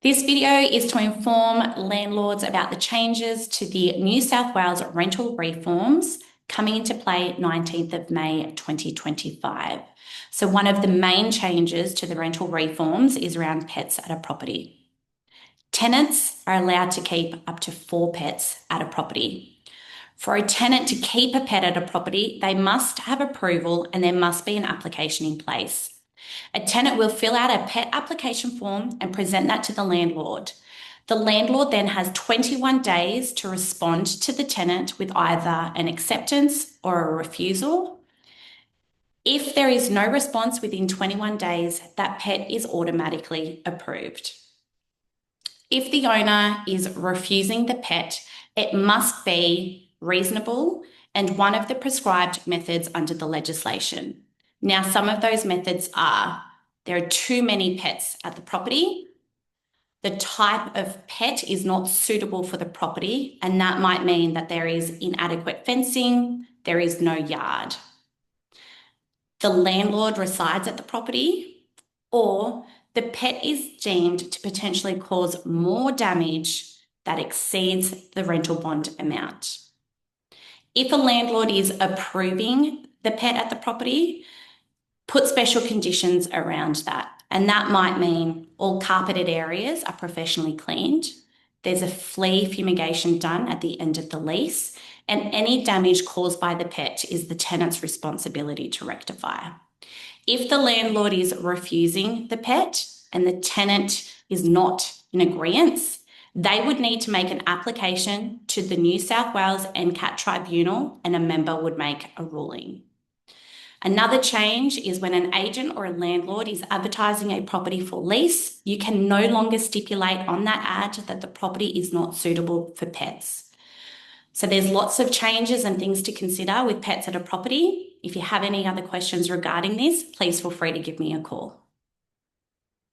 This video is to inform landlords about the changes to the New South Wales rental reforms coming into play 19th of May 2025. So one of the main changes to the rental reforms is around pets at a property. Tenants are allowed to keep up to 4 pets at a property. For a tenant to keep a pet at a property, they must have approval and there must be an application in place. A tenant will fill out a pet application form and present that to the landlord. The landlord then has 21 days to respond to the tenant with either an acceptance or a refusal. If there is no response within 21 days, that pet is automatically approved. If the owner is refusing the pet, it must be reasonable and one of the prescribed methods under the legislation. Now, some of those methods are there are too many pets at the property, the type of pet is not suitable for the property, and that might mean that there is inadequate fencing, there is no yard. The landlord resides at the property, or the pet is deemed to potentially cause more damage that exceeds the rental bond amount. If a landlord is approving the pet at the property, put special conditions around that. And that might mean all carpeted areas are professionally cleaned. There's a flea fumigation done at the end of the lease, and any damage caused by the pet is the tenant's responsibility to rectify. If the landlord is refusing the pet and the tenant is not in agreement, they would need to make an application to the New South Wales NCAT Tribunal and a member would make a ruling. Another change is when an agent or a landlord is advertising a property for lease, you can no longer stipulate on that ad that the property is not suitable for pets. So there's lots of changes and things to consider with pets at a property. If you have any other questions regarding this, please feel free to give me a call.